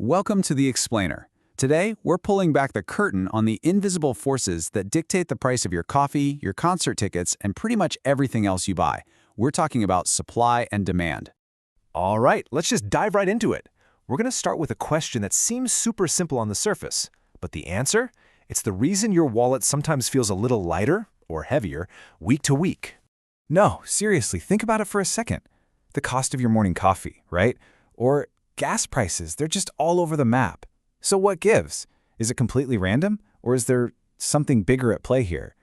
Welcome to the Explainer. Today, we're pulling back the curtain on the invisible forces that dictate the price of your coffee, your concert tickets, and pretty much everything else you buy. We're talking about supply and demand. All right, let's just dive right into it. We're going to start with a question that seems super simple on the surface, but the answer? It's the reason your wallet sometimes feels a little lighter, or heavier, week to week. No, seriously, think about it for a second. The cost of your morning coffee, right? Or gas prices, they're just all over the map. So what gives? Is it completely random, or is there something bigger at play here?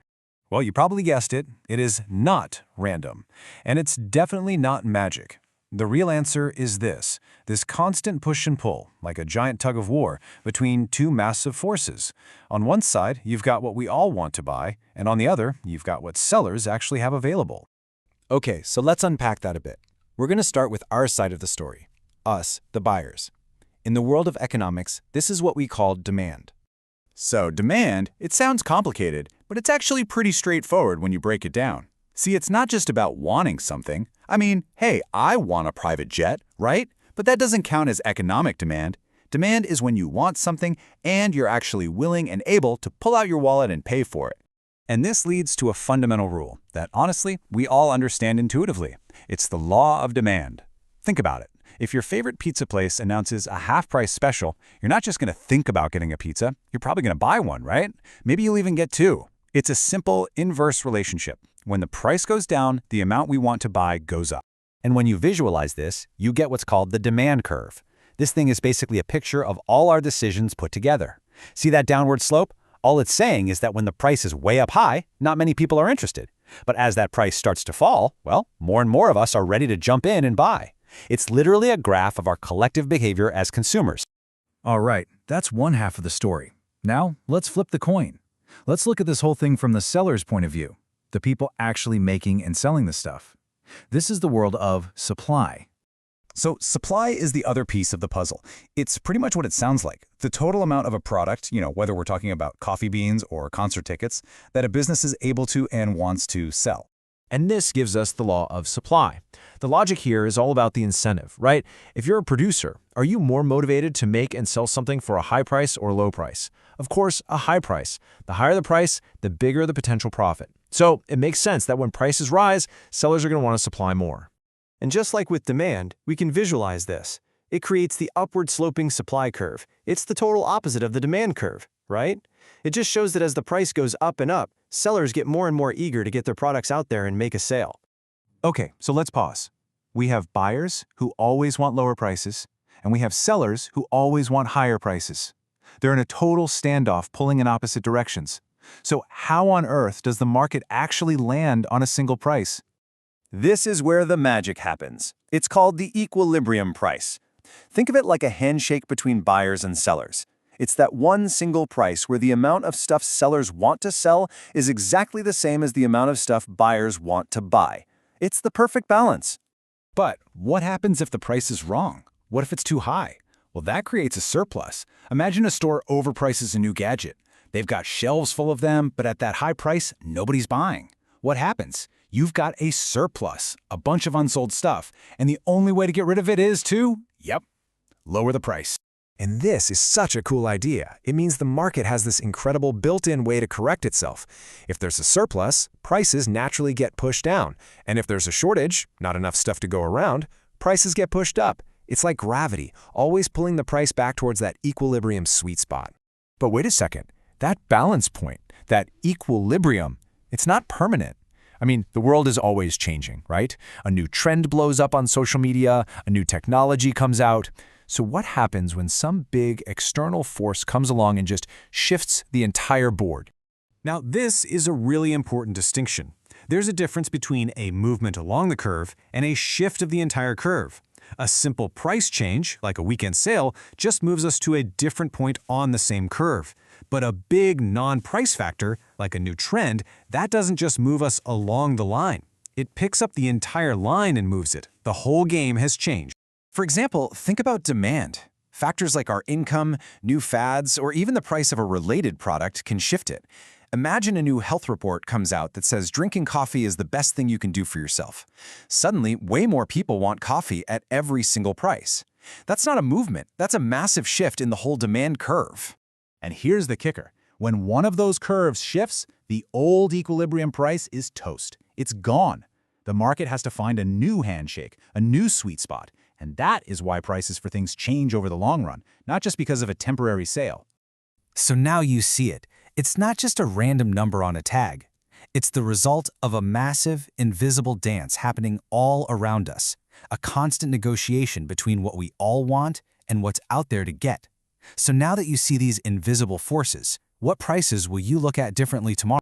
Well, you probably guessed it. It is not random. And it's definitely not magic. The real answer is this constant push and pull, like a giant tug of war, between two massive forces. On one side, you've got what we all want to buy, and on the other, you've got what sellers actually have available. Okay, so let's unpack that a bit. We're going to start with our side of the story. Us, the buyers. In the world of economics, this is what we call demand. So demand, it sounds complicated, but it's actually pretty straightforward when you break it down. See, it's not just about wanting something. I mean, hey, I want a private jet, right? But that doesn't count as economic demand. Demand is when you want something and you're actually willing and able to pull out your wallet and pay for it. And this leads to a fundamental rule that, honestly, we all understand intuitively. It's the law of demand. Think about it. If your favorite pizza place announces a half-price special, you're not just going to think about getting a pizza, you're probably going to buy one, right? Maybe you'll even get two. It's a simple inverse relationship. When the price goes down, the amount we want to buy goes up. And when you visualize this, you get what's called the demand curve. This thing is basically a picture of all our decisions put together. See that downward slope? All it's saying is that when the price is way up high, not many people are interested. But as that price starts to fall, well, more and more of us are ready to jump in and buy. It's literally a graph of our collective behavior as consumers. All right, that's one half of the story. Now, let's flip the coin. Let's look at this whole thing from the seller's point of view, the people actually making and selling the stuff. This is the world of supply. So supply is the other piece of the puzzle. It's pretty much what it sounds like. The total amount of a product, whether we're talking about coffee beans or concert tickets, that a business is able to and wants to sell. And this gives us the law of supply. The logic here is all about the incentive, right? If you're a producer, are you more motivated to make and sell something for a high price or low price? Of course, a high price. The higher the price, the bigger the potential profit. So it makes sense that when prices rise, sellers are going to want to supply more. And just like with demand, we can visualize this. It creates the upward sloping supply curve. It's the total opposite of the demand curve, right? It just shows that as the price goes up and up, sellers get more and more eager to get their products out there and make a sale. Okay, so let's pause. We have buyers who always want lower prices, and we have sellers who always want higher prices. They're in a total standoff pulling in opposite directions. So how on earth does the market actually land on a single price? This is where the magic happens. It's called the equilibrium price. Think of it like a handshake between buyers and sellers. It's that one single price where the amount of stuff sellers want to sell is exactly the same as the amount of stuff buyers want to buy. It's the perfect balance. But what happens if the price is wrong? What if it's too high? Well, that creates a surplus. Imagine a store overprices a new gadget. They've got shelves full of them, but at that high price, nobody's buying. What happens? You've got a surplus, a bunch of unsold stuff, and the only way to get rid of it is to, lower the price. And this is such a cool idea. It means the market has this incredible built-in way to correct itself. If there's a surplus, prices naturally get pushed down. And if there's a shortage, not enough stuff to go around, prices get pushed up. It's like gravity, always pulling the price back towards that equilibrium sweet spot. But wait a second, that balance point, that equilibrium, it's not permanent. I mean, the world is always changing, right? A new trend blows up on social media, a new technology comes out. So what happens when some big external force comes along and just shifts the entire board? Now, this is a really important distinction. There's a difference between a movement along the curve and a shift of the entire curve. A simple price change, like a weekend sale, just moves us to a different point on the same curve. But a big non-price factor, like a new trend, that doesn't just move us along the line. It picks up the entire line and moves it. The whole game has changed. For example, think about demand. Factors like our income, new fads, or even the price of a related product can shift it. Imagine a new health report comes out that says drinking coffee is the best thing you can do for yourself. Suddenly, way more people want coffee at every single price. That's not a movement. That's a massive shift in the whole demand curve. And here's the kicker. When one of those curves shifts, the old equilibrium price is toast. It's gone. The market has to find a new handshake, a new sweet spot. And that is why prices for things change over the long run, not just because of a temporary sale. So now you see it. It's not just a random number on a tag. It's the result of a massive, invisible dance happening all around us, a constant negotiation between what we all want and what's out there to get. So now that you see these invisible forces, what prices will you look at differently tomorrow?